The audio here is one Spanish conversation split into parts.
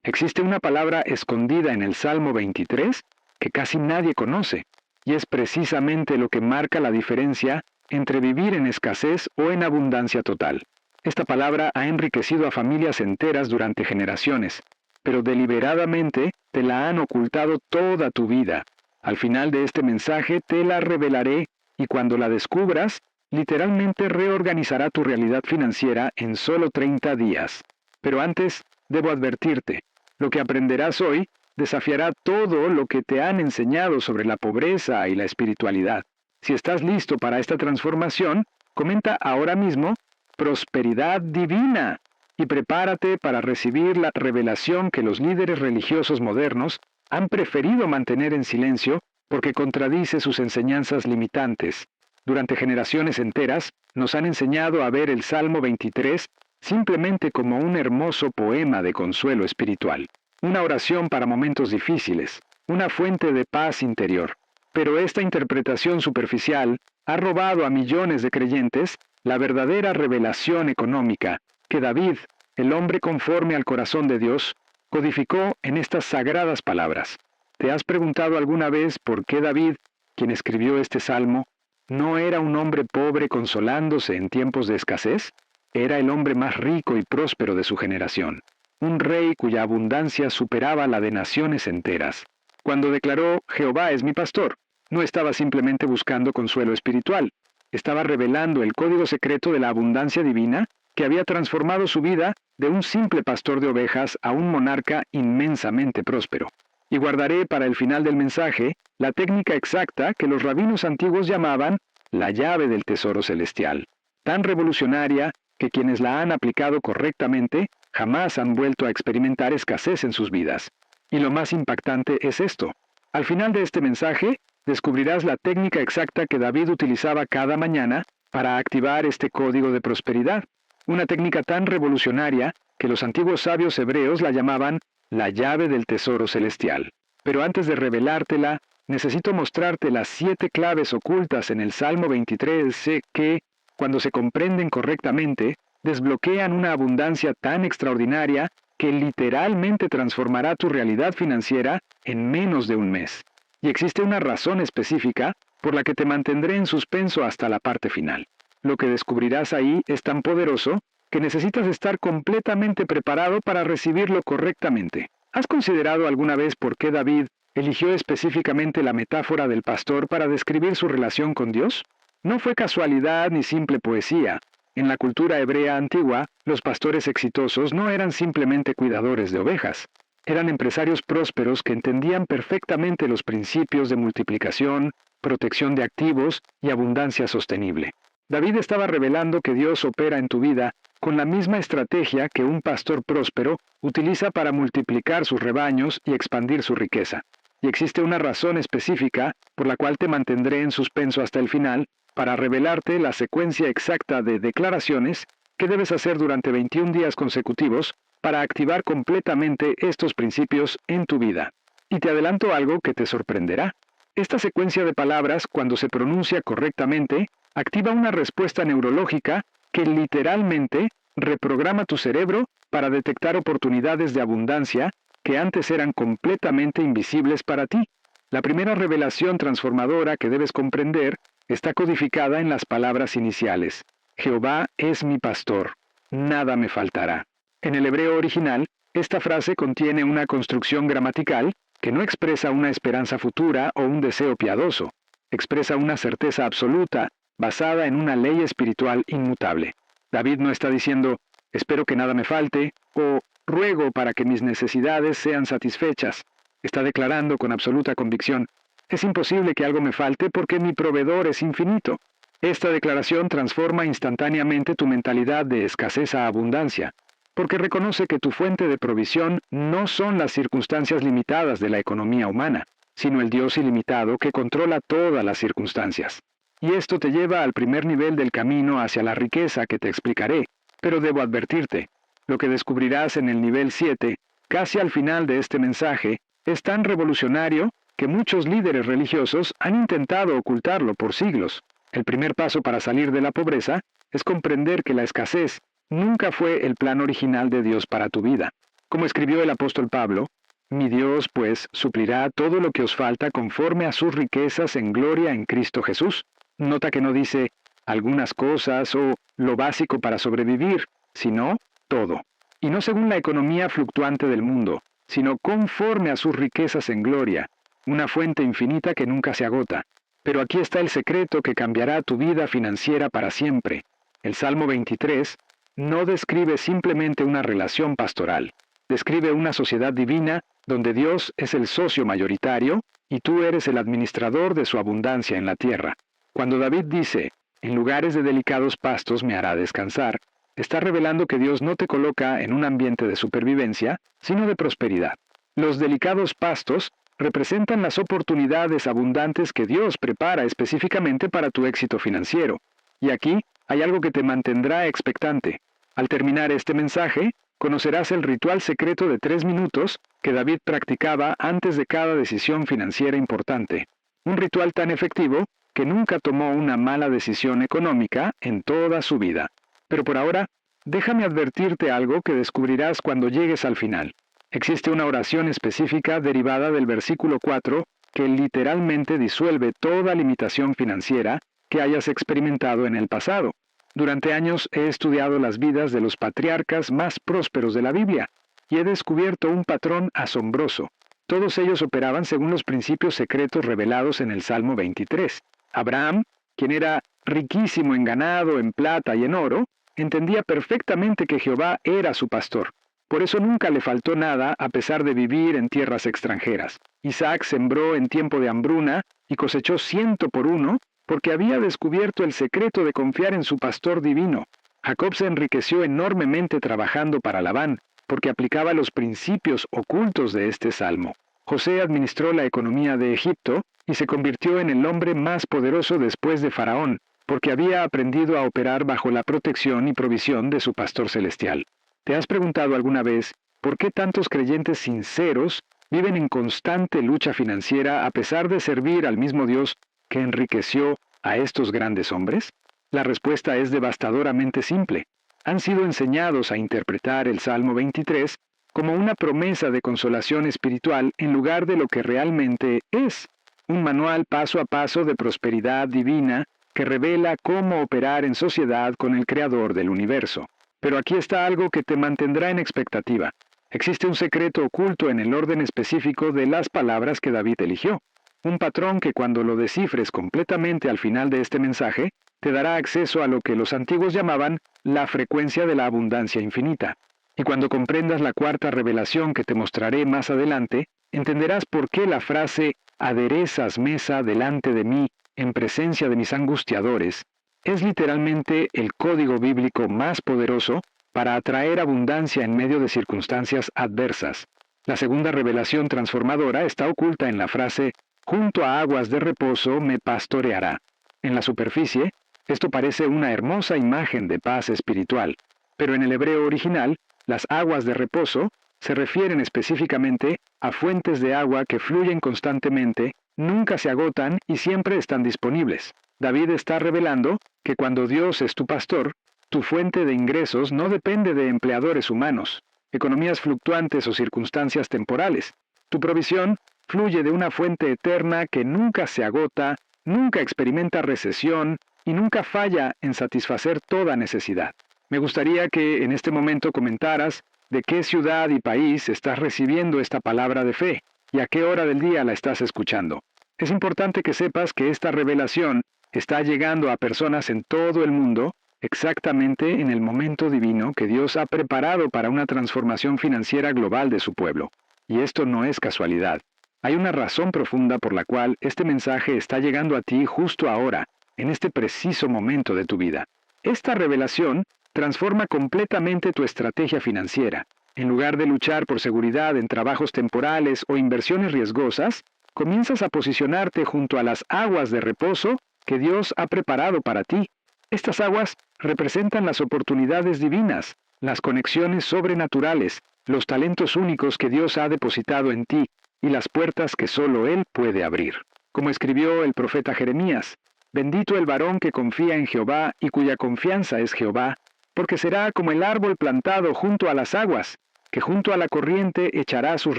Existe una palabra escondida en el Salmo 23 que casi nadie conoce, y es precisamente lo que marca la diferencia entre vivir en escasez o en abundancia total. Esta palabra ha enriquecido a familias enteras durante generaciones, pero deliberadamente te la han ocultado toda tu vida. Al final de este mensaje te la revelaré, y cuando la descubras, literalmente reorganizará tu realidad financiera en solo 30 días. Pero antes, debo advertirte, lo que aprenderás hoy desafiará todo lo que te han enseñado sobre la pobreza y la espiritualidad. Si estás listo para esta transformación, comenta ahora mismo prosperidad divina y prepárate para recibir la revelación que los líderes religiosos modernos han preferido mantener en silencio porque contradice sus enseñanzas limitantes. Durante generaciones enteras nos han enseñado a ver el Salmo 23 simplemente como un hermoso poema de consuelo espiritual, una oración para momentos difíciles, una fuente de paz interior. Pero esta interpretación superficial ha robado a millones de creyentes la verdadera revelación económica que David, el hombre conforme al corazón de Dios, codificó en estas sagradas palabras. ¿Te has preguntado alguna vez por qué David, quien escribió este salmo, no era un hombre pobre consolándose en tiempos de escasez? Era el hombre más rico y próspero de su generación, un rey cuya abundancia superaba la de naciones enteras. Cuando declaró «Jehová es mi pastor», no estaba simplemente buscando consuelo espiritual, estaba revelando el código secreto de la abundancia divina que había transformado su vida de un simple pastor de ovejas a un monarca inmensamente próspero. Y guardaré para el final del mensaje la técnica exacta que los rabinos antiguos llamaban la llave del tesoro celestial, tan revolucionaria que quienes la han aplicado correctamente jamás han vuelto a experimentar escasez en sus vidas. Y lo más impactante es esto. Al final de este mensaje, descubrirás la técnica exacta que David utilizaba cada mañana para activar este código de prosperidad. Una técnica tan revolucionaria que los antiguos sabios hebreos la llamaban la llave del tesoro celestial. Pero antes de revelártela, necesito mostrarte las 7 claves ocultas en el Salmo 23 que, cuando se comprenden correctamente, desbloquean una abundancia tan extraordinaria que literalmente transformará tu realidad financiera en menos de un mes. Y existe una razón específica por la que te mantendré en suspenso hasta la parte final. Lo que descubrirás ahí es tan poderoso que necesitas estar completamente preparado para recibirlo correctamente. ¿Has considerado alguna vez por qué David eligió específicamente la metáfora del pastor para describir su relación con Dios? No fue casualidad ni simple poesía. En la cultura hebrea antigua, los pastores exitosos no eran simplemente cuidadores de ovejas. Eran empresarios prósperos que entendían perfectamente los principios de multiplicación, protección de activos y abundancia sostenible. David estaba revelando que Dios opera en tu vida con la misma estrategia que un pastor próspero utiliza para multiplicar sus rebaños y expandir su riqueza. Y existe una razón específica por la cual te mantendré en suspenso hasta el final, para revelarte la secuencia exacta de declaraciones que debes hacer durante 21 días consecutivos para activar completamente estos principios en tu vida. Y te adelanto algo que te sorprenderá. Esta secuencia de palabras, cuando se pronuncia correctamente, activa una respuesta neurológica que literalmente reprograma tu cerebro para detectar oportunidades de abundancia que antes eran completamente invisibles para ti. La primera revelación transformadora que debes comprender está codificada en las palabras iniciales. Jehová es mi pastor, nada me faltará. En el hebreo original, esta frase contiene una construcción gramatical que no expresa una esperanza futura o un deseo piadoso. Expresa una certeza absoluta, basada en una ley espiritual inmutable. David no está diciendo, espero que nada me falte, o ruego para que mis necesidades sean satisfechas. Está declarando con absoluta convicción, es imposible que algo me falte porque mi proveedor es infinito. Esta declaración transforma instantáneamente tu mentalidad de escasez a abundancia, porque reconoce que tu fuente de provisión no son las circunstancias limitadas de la economía humana, sino el Dios ilimitado que controla todas las circunstancias. Y esto te lleva al primer nivel del camino hacia la riqueza que te explicaré, pero debo advertirte, lo que descubrirás en el nivel 7, casi al final de este mensaje, es tan revolucionario que muchos líderes religiosos han intentado ocultarlo por siglos. El primer paso para salir de la pobreza es comprender que la escasez nunca fue el plan original de Dios para tu vida. Como escribió el apóstol Pablo, mi Dios, pues, suplirá todo lo que os falta conforme a sus riquezas en gloria en Cristo Jesús. Nota que no dice algunas cosas o lo básico para sobrevivir, sino todo. Y no según la economía fluctuante del mundo, sino conforme a sus riquezas en gloria, una fuente infinita que nunca se agota. Pero aquí está el secreto que cambiará tu vida financiera para siempre. El Salmo 23 no describe simplemente una relación pastoral, describe una sociedad divina donde Dios es el socio mayoritario y tú eres el administrador de su abundancia en la tierra. Cuando David dice, en lugares de delicados pastos me hará descansar, está revelando que Dios no te coloca en un ambiente de supervivencia, sino de prosperidad. Los delicados pastos representan las oportunidades abundantes que Dios prepara específicamente para tu éxito financiero. Y aquí hay algo que te mantendrá expectante. Al terminar este mensaje, conocerás el ritual secreto de 3 minutos que David practicaba antes de cada decisión financiera importante. Un ritual tan efectivo que nunca tomó una mala decisión económica en toda su vida. Pero por ahora, déjame advertirte algo que descubrirás cuando llegues al final. Existe una oración específica derivada del versículo 4 que literalmente disuelve toda limitación financiera que hayas experimentado en el pasado. Durante años he estudiado las vidas de los patriarcas más prósperos de la Biblia y he descubierto un patrón asombroso. Todos ellos operaban según los principios secretos revelados en el Salmo 23. Abraham, quien era riquísimo en ganado, en plata y en oro, entendía perfectamente que Jehová era su pastor. Por eso nunca le faltó nada a pesar de vivir en tierras extranjeras. Isaac sembró en tiempo de hambruna y cosechó 100 por 1 porque había descubierto el secreto de confiar en su pastor divino. Jacob se enriqueció enormemente trabajando para Labán porque aplicaba los principios ocultos de este salmo. José administró la economía de Egipto y se convirtió en el hombre más poderoso después de Faraón, porque había aprendido a operar bajo la protección y provisión de su pastor celestial. ¿Te has preguntado alguna vez por qué tantos creyentes sinceros viven en constante lucha financiera a pesar de servir al mismo Dios que enriqueció a estos grandes hombres? La respuesta es devastadoramente simple. Han sido enseñados a interpretar el Salmo 23 como una promesa de consolación espiritual en lugar de lo que realmente es, un manual paso a paso de prosperidad divina que revela cómo operar en sociedad con el Creador del universo. Pero aquí está algo que te mantendrá en expectativa. Existe un secreto oculto en el orden específico de las palabras que David eligió. Un patrón que cuando lo descifres completamente al final de este mensaje, te dará acceso a lo que los antiguos llamaban la frecuencia de la abundancia infinita. Y cuando comprendas la cuarta revelación que te mostraré más adelante, entenderás por qué la frase «aderezas mesa delante de mí en presencia de mis angustiadores» es literalmente el código bíblico más poderoso para atraer abundancia en medio de circunstancias adversas. La segunda revelación transformadora está oculta en la frase «junto a aguas de reposo me pastoreará». En la superficie, esto parece una hermosa imagen de paz espiritual, pero en el hebreo original, las aguas de reposo se refieren específicamente a fuentes de agua que fluyen constantemente, nunca se agotan y siempre están disponibles. David está revelando que cuando Dios es tu pastor, tu fuente de ingresos no depende de empleadores humanos, economías fluctuantes o circunstancias temporales. Tu provisión fluye de una fuente eterna que nunca se agota, nunca experimenta recesión y nunca falla en satisfacer toda necesidad. Me gustaría que en este momento comentaras de qué ciudad y país estás recibiendo esta palabra de fe y a qué hora del día la estás escuchando. Es importante que sepas que esta revelación está llegando a personas en todo el mundo exactamente en el momento divino que Dios ha preparado para una transformación financiera global de su pueblo. Y esto no es casualidad. Hay una razón profunda por la cual este mensaje está llegando a ti justo ahora, en este preciso momento de tu vida. Esta revelación transforma completamente tu estrategia financiera. En lugar de luchar por seguridad en trabajos temporales o inversiones riesgosas, comienzas a posicionarte junto a las aguas de reposo que Dios ha preparado para ti. Estas aguas representan las oportunidades divinas, las conexiones sobrenaturales, los talentos únicos que Dios ha depositado en ti y las puertas que solo Él puede abrir. Como escribió el profeta Jeremías, «Bendito el varón que confía en Jehová y cuya confianza es Jehová, porque será como el árbol plantado junto a las aguas, que junto a la corriente echará sus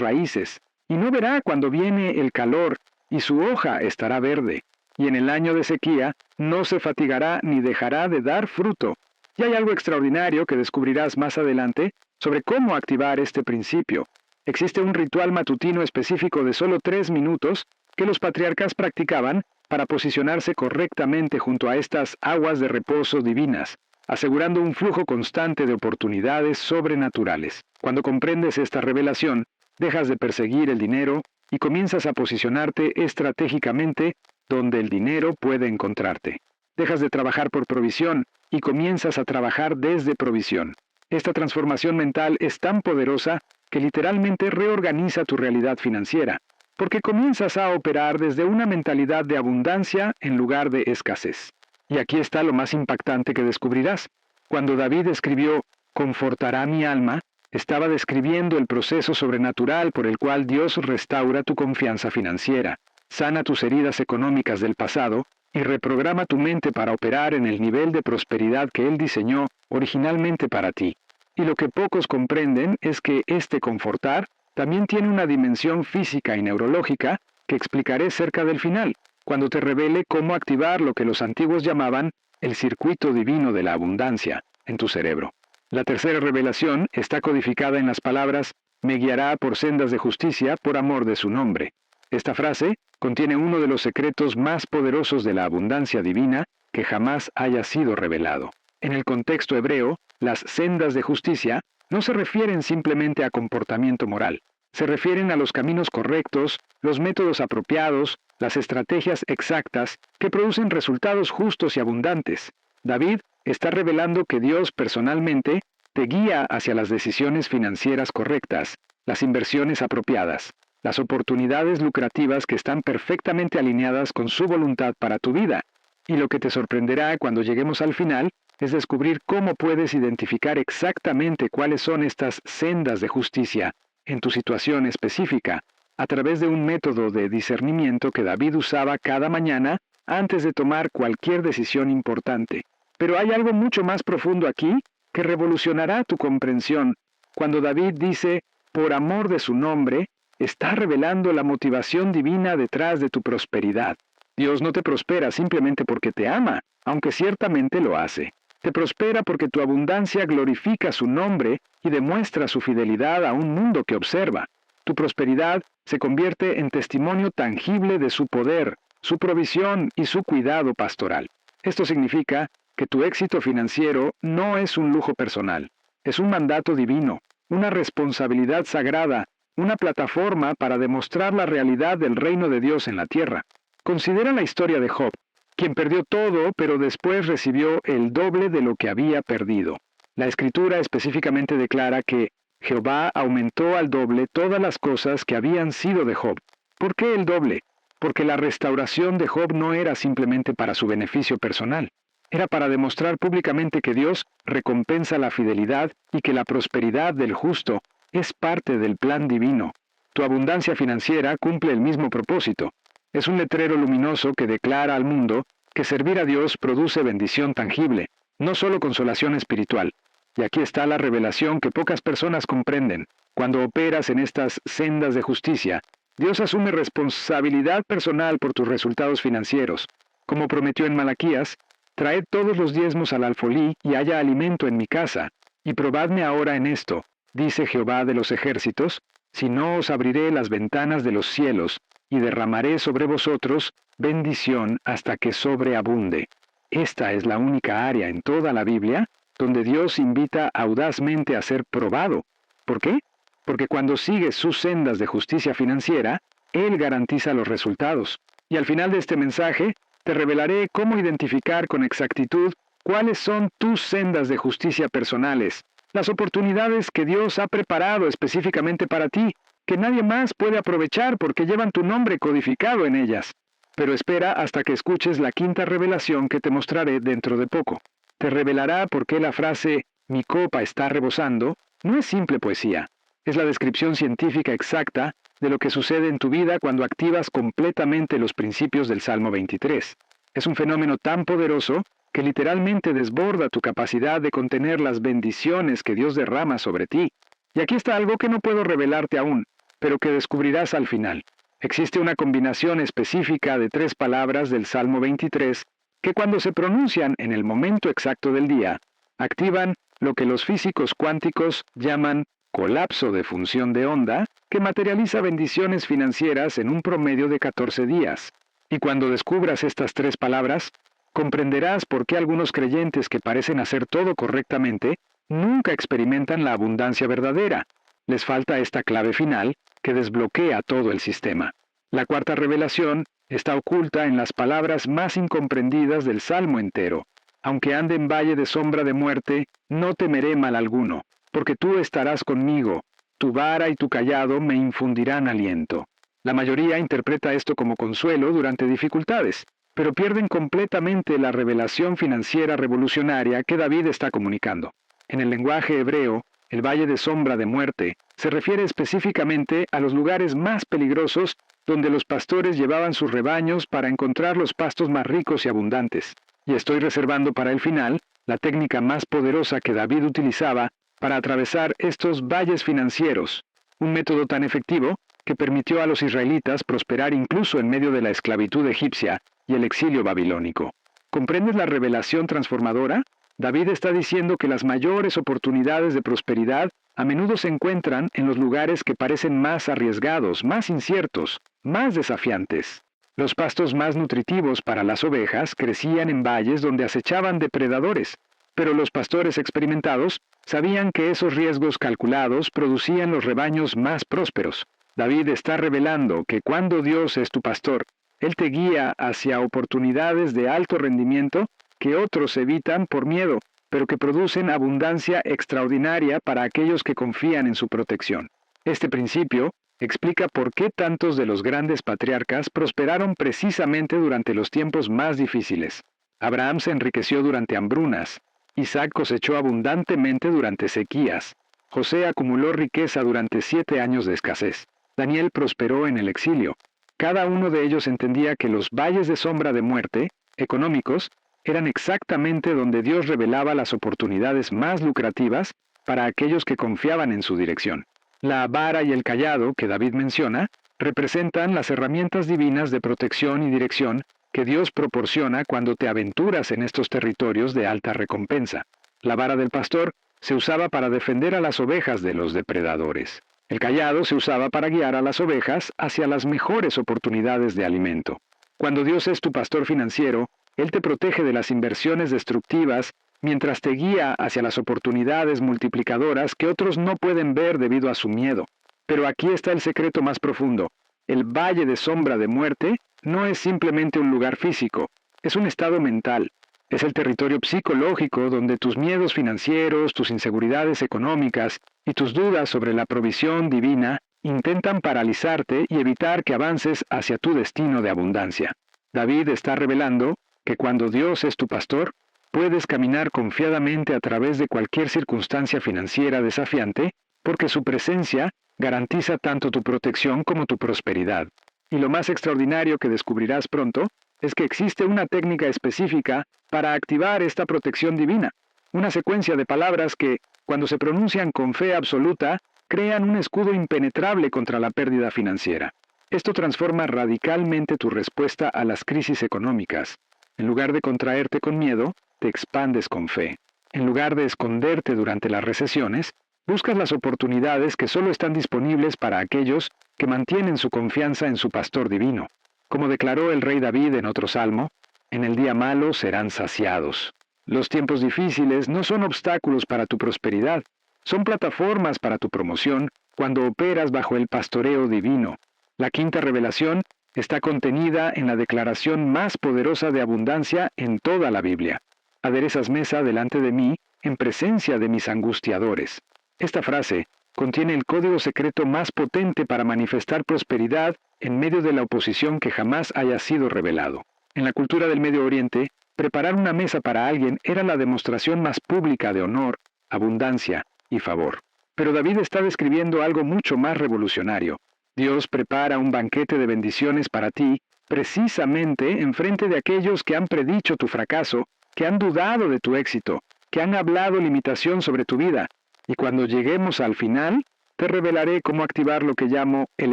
raíces, y no verá cuando viene el calor, y su hoja estará verde, y en el año de sequía no se fatigará ni dejará de dar fruto. Y hay algo extraordinario que descubrirás más adelante sobre cómo activar este principio. Existe un ritual matutino específico de solo 3 minutos que los patriarcas practicaban para posicionarse correctamente junto a estas aguas de reposo divinas, asegurando un flujo constante de oportunidades sobrenaturales. Cuando comprendes esta revelación, dejas de perseguir el dinero y comienzas a posicionarte estratégicamente donde el dinero puede encontrarte. Dejas de trabajar por provisión y comienzas a trabajar desde provisión. Esta transformación mental es tan poderosa que literalmente reorganiza tu realidad financiera, porque comienzas a operar desde una mentalidad de abundancia en lugar de escasez. Y aquí está lo más impactante que descubrirás. Cuando David escribió, "Confortará mi alma", estaba describiendo el proceso sobrenatural por el cual Dios restaura tu confianza financiera, sana tus heridas económicas del pasado y reprograma tu mente para operar en el nivel de prosperidad que Él diseñó originalmente para ti. Y lo que pocos comprenden es que este confortar también tiene una dimensión física y neurológica que explicaré cerca del final, cuando te revele cómo activar lo que los antiguos llamaban el circuito divino de la abundancia en tu cerebro. La tercera revelación está codificada en las palabras "me guiará por sendas de justicia por amor de su nombre". Esta frase contiene uno de los secretos más poderosos de la abundancia divina que jamás haya sido revelado. En el contexto hebreo, las sendas de justicia no se refieren simplemente a comportamiento moral. Se refieren a los caminos correctos, los métodos apropiados, las estrategias exactas que producen resultados justos y abundantes. David está revelando que Dios personalmente te guía hacia las decisiones financieras correctas, las inversiones apropiadas, las oportunidades lucrativas que están perfectamente alineadas con su voluntad para tu vida. Y lo que te sorprenderá cuando lleguemos al final es descubrir cómo puedes identificar exactamente cuáles son estas sendas de justicia en tu situación específica, a través de un método de discernimiento que David usaba cada mañana antes de tomar cualquier decisión importante. Pero hay algo mucho más profundo aquí que revolucionará tu comprensión. Cuando David dice, "por amor de su nombre", está revelando la motivación divina detrás de tu prosperidad. Dios no te prospera simplemente porque te ama, aunque ciertamente lo hace. Te prospera porque tu abundancia glorifica su nombre y demuestra su fidelidad a un mundo que observa. Tu prosperidad se convierte en testimonio tangible de su poder, su provisión y su cuidado pastoral. Esto significa que tu éxito financiero no es un lujo personal, es un mandato divino, una responsabilidad sagrada, una plataforma para demostrar la realidad del reino de Dios en la tierra. Considera la historia de Job, quien perdió todo, pero después recibió el doble de lo que había perdido. La Escritura específicamente declara que Jehová aumentó al doble todas las cosas que habían sido de Job. ¿Por qué el doble? Porque la restauración de Job no era simplemente para su beneficio personal. Era para demostrar públicamente que Dios recompensa la fidelidad y que la prosperidad del justo es parte del plan divino. Tu abundancia financiera cumple el mismo propósito. Es un letrero luminoso que declara al mundo que servir a Dios produce bendición tangible, no solo consolación espiritual. Y aquí está la revelación que pocas personas comprenden. Cuando operas en estas sendas de justicia, Dios asume responsabilidad personal por tus resultados financieros. Como prometió en Malaquías, "Traed todos los diezmos al alfolí y haya alimento en mi casa, y probadme ahora en esto, dice Jehová de los ejércitos, si no os abriré las ventanas de los cielos, y derramaré sobre vosotros bendición hasta que sobreabunde". Esta es la única área en toda la Biblia donde Dios invita audazmente a ser probado. ¿Por qué? Porque cuando sigues sus sendas de justicia financiera, Él garantiza los resultados. Y al final de este mensaje, te revelaré cómo identificar con exactitud cuáles son tus sendas de justicia personales, las oportunidades que Dios ha preparado específicamente para ti, que nadie más puede aprovechar porque llevan tu nombre codificado en ellas. Pero espera hasta que escuches la quinta revelación que te mostraré dentro de poco. Te revelará por qué la frase "mi copa está rebosando" no es simple poesía. Es la descripción científica exacta de lo que sucede en tu vida cuando activas completamente los principios del Salmo 23. Es un fenómeno tan poderoso que literalmente desborda tu capacidad de contener las bendiciones que Dios derrama sobre ti. Y aquí está algo que no puedo revelarte aún, pero que descubrirás al final. Existe una combinación específica de 3 palabras del Salmo 23 que cuando se pronuncian en el momento exacto del día, activan lo que los físicos cuánticos llaman colapso de función de onda, que materializa bendiciones financieras en un promedio de 14 días. Y cuando descubras estas 3 palabras, comprenderás por qué algunos creyentes que parecen hacer todo correctamente nunca experimentan la abundancia verdadera. Les falta esta clave final que desbloquea todo el sistema. La 4ª revelación está oculta en las palabras más incomprendidas del Salmo entero. Aunque ande en valle de sombra de muerte, no temeré mal alguno, porque tú estarás conmigo, tu vara y tu cayado me infundirán aliento. La mayoría interpreta esto como consuelo durante dificultades, pero pierden completamente la revelación financiera revolucionaria que David está comunicando. En el lenguaje hebreo, el valle de sombra de muerte se refiere específicamente a los lugares más peligrosos donde los pastores llevaban sus rebaños para encontrar los pastos más ricos y abundantes. Y estoy reservando para el final la técnica más poderosa que David utilizaba para atravesar estos valles financieros, un método tan efectivo que permitió a los israelitas prosperar incluso en medio de la esclavitud egipcia y el exilio babilónico. ¿Comprendes la revelación transformadora? David está diciendo que las mayores oportunidades de prosperidad a menudo se encuentran en los lugares que parecen más arriesgados, más inciertos, más desafiantes. Los pastos más nutritivos para las ovejas crecían en valles donde acechaban depredadores, pero los pastores experimentados sabían que esos riesgos calculados producían los rebaños más prósperos. David está revelando que cuando Dios es tu pastor, Él te guía hacia oportunidades de alto rendimiento que otros evitan por miedo, pero que producen abundancia extraordinaria para aquellos que confían en su protección. Este principio explica por qué tantos de los grandes patriarcas prosperaron precisamente durante los tiempos más difíciles. Abraham se enriqueció durante hambrunas, Isaac cosechó abundantemente durante sequías, José acumuló riqueza durante 7 años de escasez, Daniel prosperó en el exilio. Cada uno de ellos entendía que los valles de sombra de muerte, económicos, eran exactamente donde Dios revelaba las oportunidades más lucrativas para aquellos que confiaban en su dirección. La vara y el cayado que David menciona representan las herramientas divinas de protección y dirección que Dios proporciona cuando te aventuras en estos territorios de alta recompensa. La vara del pastor se usaba para defender a las ovejas de los depredadores. El cayado se usaba para guiar a las ovejas hacia las mejores oportunidades de alimento. Cuando Dios es tu pastor financiero, Él te protege de las inversiones destructivas mientras te guía hacia las oportunidades multiplicadoras que otros no pueden ver debido a su miedo. Pero aquí está el secreto más profundo. El valle de sombra de muerte no es simplemente un lugar físico, es un estado mental. Es el territorio psicológico donde tus miedos financieros, tus inseguridades económicas y tus dudas sobre la provisión divina intentan paralizarte y evitar que avances hacia tu destino de abundancia. David está revelando que cuando Dios es tu pastor, puedes caminar confiadamente a través de cualquier circunstancia financiera desafiante, porque su presencia garantiza tanto tu protección como tu prosperidad. Y lo más extraordinario que descubrirás pronto es que existe una técnica específica para activar esta protección divina, una secuencia de palabras que, cuando se pronuncian con fe absoluta, crean un escudo impenetrable contra la pérdida financiera. Esto transforma radicalmente tu respuesta a las crisis económicas. En lugar de contraerte con miedo, te expandes con fe. En lugar de esconderte durante las recesiones, buscas las oportunidades que solo están disponibles para aquellos que mantienen su confianza en su pastor divino. Como declaró el rey David en otro salmo, en el día malo serán saciados. Los tiempos difíciles no son obstáculos para tu prosperidad, son plataformas para tu promoción cuando operas bajo el pastoreo divino. La 5ª revelación está contenida en la declaración más poderosa de abundancia en toda la Biblia. Aderezas mesa delante de mí en presencia de mis angustiadores. Esta frase contiene el código secreto más potente para manifestar prosperidad en medio de la oposición que jamás haya sido revelado. En la cultura del Medio Oriente, preparar una mesa para alguien era la demostración más pública de honor, abundancia y favor. Pero David está describiendo algo mucho más revolucionario. Dios prepara un banquete de bendiciones para ti, precisamente enfrente de aquellos que han predicho tu fracaso, que han dudado de tu éxito, que han hablado limitación sobre tu vida. Y cuando lleguemos al final, te revelaré cómo activar lo que llamo el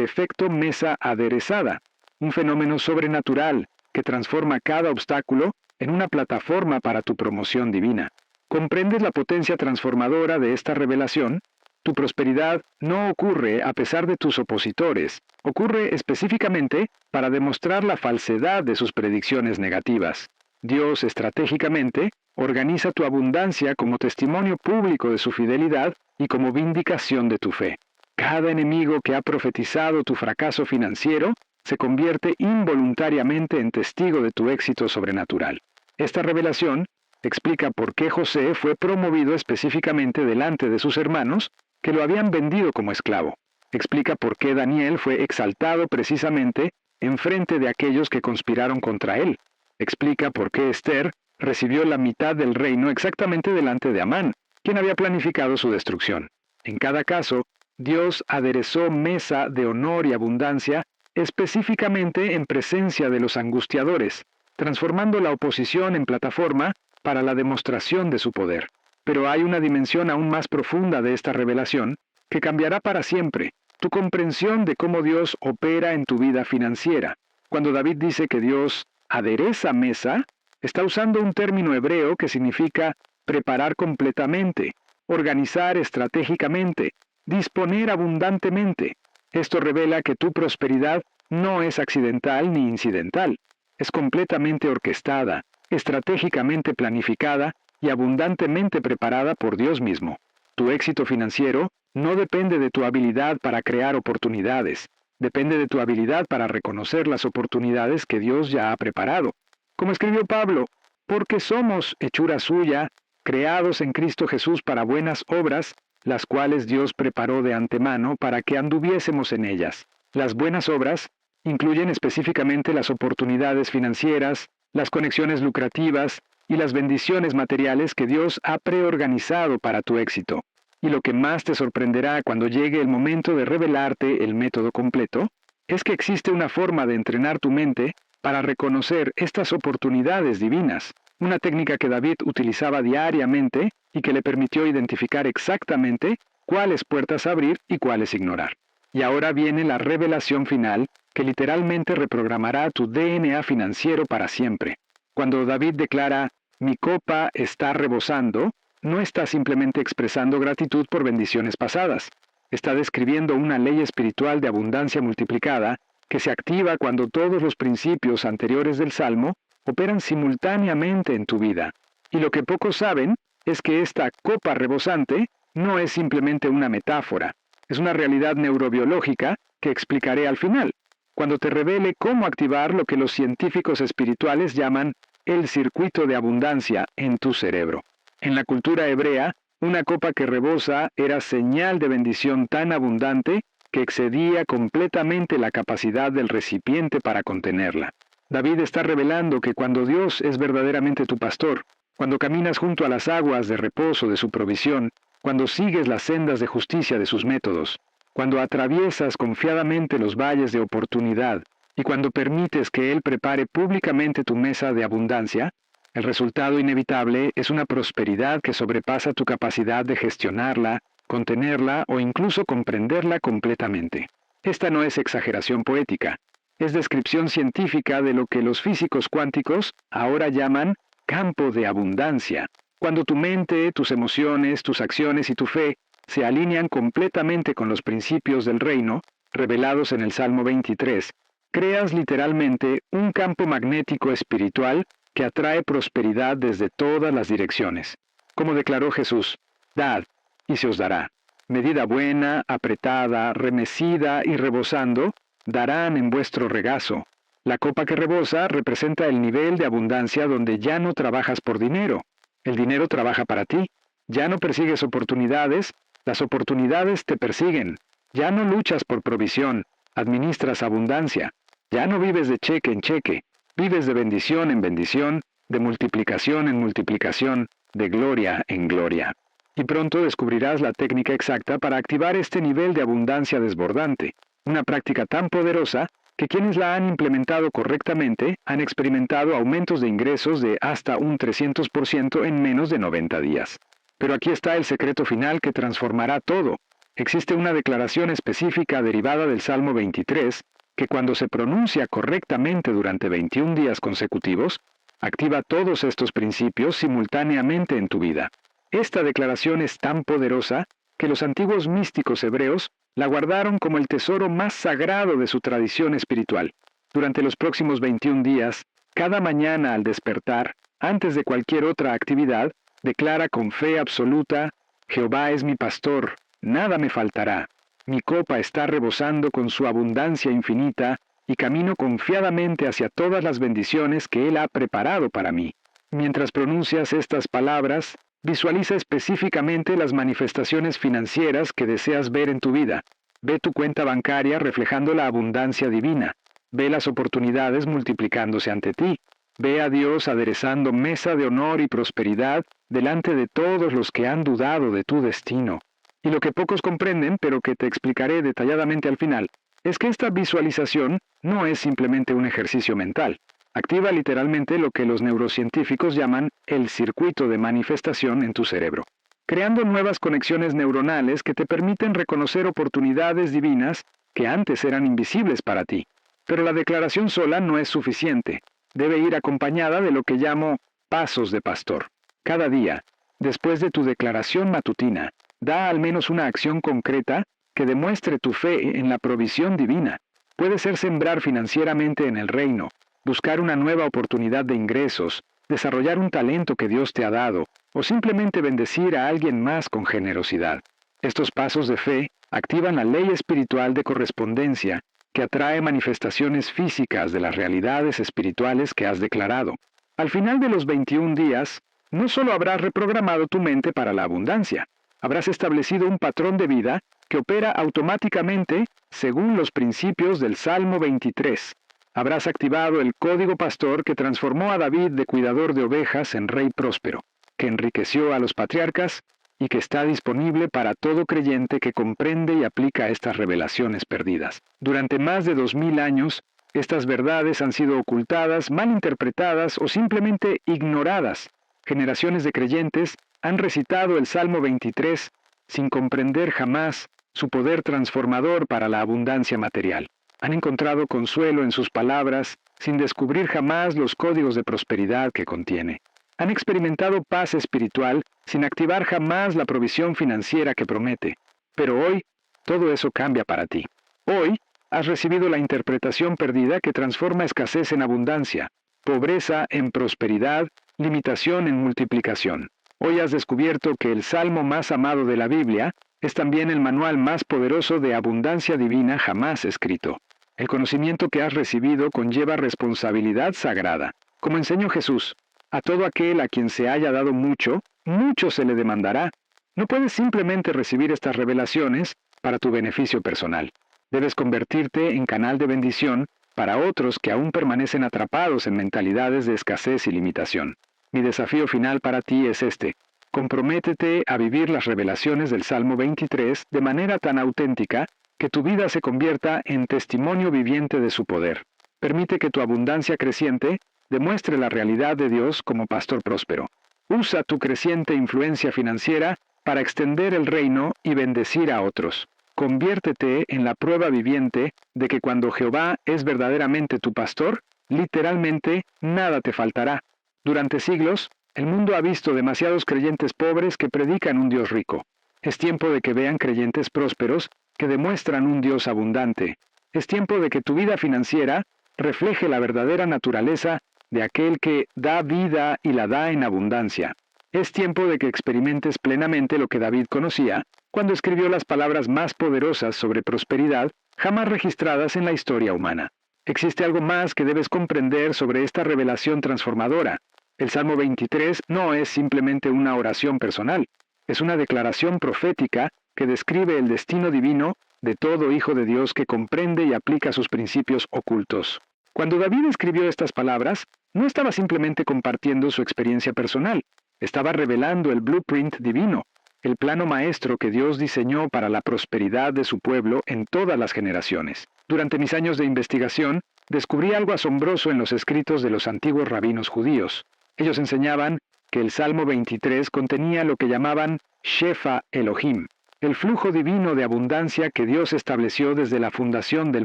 efecto mesa aderezada, un fenómeno sobrenatural que transforma cada obstáculo en una plataforma para tu promoción divina. ¿Comprendes la potencia transformadora de esta revelación? Tu prosperidad no ocurre a pesar de tus opositores, ocurre específicamente para demostrar la falsedad de sus predicciones negativas. Dios estratégicamente organiza tu abundancia como testimonio público de su fidelidad y como vindicación de tu fe. Cada enemigo que ha profetizado tu fracaso financiero se convierte involuntariamente en testigo de tu éxito sobrenatural. Esta revelación explica por qué José fue promovido específicamente delante de sus hermanos que lo habían vendido como esclavo. Explica por qué Daniel fue exaltado precisamente en frente de aquellos que conspiraron contra él. Explica por qué Esther recibió la mitad del reino exactamente delante de Amán, quien había planificado su destrucción. En cada caso, Dios aderezó mesa de honor y abundancia específicamente en presencia de los angustiadores, transformando la oposición en plataforma para la demostración de su poder. Pero hay una dimensión aún más profunda de esta revelación que cambiará para siempre tu comprensión de cómo Dios opera en tu vida financiera. Cuando David dice que Dios adereza mesa, está usando un término hebreo que significa preparar completamente, organizar estratégicamente, disponer abundantemente. Esto revela que tu prosperidad no es accidental ni incidental, es completamente orquestada, estratégicamente planificada y abundantemente preparada por Dios mismo. Tu éxito financiero no depende de tu habilidad para crear oportunidades, depende de tu habilidad para reconocer las oportunidades que Dios ya ha preparado. Como escribió Pablo, porque somos hechura suya, creados en Cristo Jesús para buenas obras, las cuales Dios preparó de antemano para que anduviésemos en ellas. Las buenas obras incluyen específicamente las oportunidades financieras, las conexiones lucrativas y las bendiciones materiales que Dios ha preorganizado para tu éxito. Y lo que más te sorprenderá cuando llegue el momento de revelarte el método completo, es que existe una forma de entrenar tu mente para reconocer estas oportunidades divinas, una técnica que David utilizaba diariamente y que le permitió identificar exactamente cuáles puertas abrir y cuáles ignorar. Y ahora viene la revelación final que literalmente reprogramará tu DNA financiero para siempre. Cuando David declara, mi copa está rebosando, no está simplemente expresando gratitud por bendiciones pasadas. Está describiendo una ley espiritual de abundancia multiplicada que se activa cuando todos los principios anteriores del Salmo operan simultáneamente en tu vida. Y lo que pocos saben es que esta copa rebosante no es simplemente una metáfora, es una realidad neurobiológica que explicaré al final, cuando te revele cómo activar lo que los científicos espirituales llaman el circuito de abundancia en tu cerebro. En la cultura hebrea, una copa que rebosa era señal de bendición tan abundante que excedía completamente la capacidad del recipiente para contenerla. David está revelando que cuando Dios es verdaderamente tu pastor, cuando caminas junto a las aguas de reposo de su provisión, cuando sigues las sendas de justicia de sus métodos, cuando atraviesas confiadamente los valles de oportunidad y cuando permites que Él prepare públicamente tu mesa de abundancia, el resultado inevitable es una prosperidad que sobrepasa tu capacidad de gestionarla, contenerla o incluso comprenderla completamente. Esta no es exageración poética, es descripción científica de lo que los físicos cuánticos ahora llaman campo de abundancia. Cuando tu mente, tus emociones, tus acciones y tu fe se alinean completamente con los principios del reino, revelados en el Salmo 23, creas literalmente un campo magnético espiritual que atrae prosperidad desde todas las direcciones. Como declaró Jesús, dad, y se os dará. Medida buena, apretada, remecida y rebosando, darán en vuestro regazo. La copa que rebosa representa el nivel de abundancia donde ya no trabajas por dinero. El dinero trabaja para ti. Ya no persigues oportunidades, las oportunidades te persiguen. Ya no luchas por provisión, administras abundancia. Ya no vives de cheque en cheque, vives de bendición en bendición, de multiplicación en multiplicación, de gloria en gloria. Y pronto descubrirás la técnica exacta para activar este nivel de abundancia desbordante, una práctica tan poderosa que quienes la han implementado correctamente han experimentado aumentos de ingresos de hasta un 300% en menos de 90 días. Pero aquí está el secreto final que transformará todo. Existe una declaración específica derivada del Salmo 23 que cuando se pronuncia correctamente durante 21 días consecutivos, activa todos estos principios simultáneamente en tu vida. Esta declaración es tan poderosa que los antiguos místicos hebreos la guardaron como el tesoro más sagrado de su tradición espiritual. Durante los próximos 21 días, cada mañana al despertar, antes de cualquier otra actividad, declara con fe absoluta: Jehová es mi pastor, nada me faltará. Mi copa está rebosando con su abundancia infinita, y camino confiadamente hacia todas las bendiciones que Él ha preparado para mí. Mientras pronuncias estas palabras, visualiza específicamente las manifestaciones financieras que deseas ver en tu vida. Ve tu cuenta bancaria reflejando la abundancia divina. Ve las oportunidades multiplicándose ante ti. Ve a Dios aderezando mesa de honor y prosperidad delante de todos los que han dudado de tu destino. Y lo que pocos comprenden, pero que te explicaré detalladamente al final, es que esta visualización no es simplemente un ejercicio mental. Activa literalmente lo que los neurocientíficos llaman el circuito de manifestación en tu cerebro, creando nuevas conexiones neuronales que te permiten reconocer oportunidades divinas que antes eran invisibles para ti. Pero la declaración sola no es suficiente. Debe ir acompañada de lo que llamo pasos de pastor. Cada día, después de tu declaración matutina, da al menos una acción concreta que demuestre tu fe en la provisión divina. Puede ser sembrar financieramente en el reino, buscar una nueva oportunidad de ingresos, desarrollar un talento que Dios te ha dado, o simplemente bendecir a alguien más con generosidad. Estos pasos de fe activan la ley espiritual de correspondencia que atrae manifestaciones físicas de las realidades espirituales que has declarado. Al final de los 21 días, no solo habrás reprogramado tu mente para la abundancia, habrás establecido un patrón de vida que opera automáticamente según los principios del Salmo 23. Habrás activado el código pastor que transformó a David de cuidador de ovejas en rey próspero, que enriqueció a los patriarcas y que está disponible para todo creyente que comprende y aplica estas revelaciones perdidas. Durante más de 2000 años, estas verdades han sido ocultadas, malinterpretadas o simplemente ignoradas. Generaciones de creyentes han recitado el Salmo 23 sin comprender jamás su poder transformador para la abundancia material. Han encontrado consuelo en sus palabras sin descubrir jamás los códigos de prosperidad que contiene. Han experimentado paz espiritual sin activar jamás la provisión financiera que promete. Pero hoy, todo eso cambia para ti. Hoy, has recibido la interpretación perdida que transforma escasez en abundancia, pobreza en prosperidad, limitación en multiplicación. Hoy has descubierto que el salmo más amado de la Biblia es también el manual más poderoso de abundancia divina jamás escrito. El conocimiento que has recibido conlleva responsabilidad sagrada. Como enseñó Jesús, a todo aquel a quien se haya dado mucho, mucho se le demandará. No puedes simplemente recibir estas revelaciones para tu beneficio personal. Debes convertirte en canal de bendición para otros que aún permanecen atrapados en mentalidades de escasez y limitación. Mi desafío final para ti es este. Comprométete a vivir las revelaciones del Salmo 23 de manera tan auténtica que tu vida se convierta en testimonio viviente de su poder. Permite que tu abundancia creciente demuestre la realidad de Dios como pastor próspero. Usa tu creciente influencia financiera para extender el reino y bendecir a otros. Conviértete en la prueba viviente de que cuando Jehová es verdaderamente tu pastor, literalmente nada te faltará. Durante siglos, el mundo ha visto demasiados creyentes pobres que predican un Dios rico. Es tiempo de que vean creyentes prósperos que demuestran un Dios abundante. Es tiempo de que tu vida financiera refleje la verdadera naturaleza de aquel que da vida y la da en abundancia. Es tiempo de que experimentes plenamente lo que David conocía cuando escribió las palabras más poderosas sobre prosperidad jamás registradas en la historia humana. Existe algo más que debes comprender sobre esta revelación transformadora. El Salmo 23 no es simplemente una oración personal, es una declaración profética que describe el destino divino de todo hijo de Dios que comprende y aplica sus principios ocultos. Cuando David escribió estas palabras, no estaba simplemente compartiendo su experiencia personal, estaba revelando el blueprint divino, el plano maestro que Dios diseñó para la prosperidad de su pueblo en todas las generaciones. Durante mis años de investigación, descubrí algo asombroso en los escritos de los antiguos rabinos judíos. Ellos enseñaban que el Salmo 23 contenía lo que llamaban Shefa Elohim, el flujo divino de abundancia que Dios estableció desde la fundación del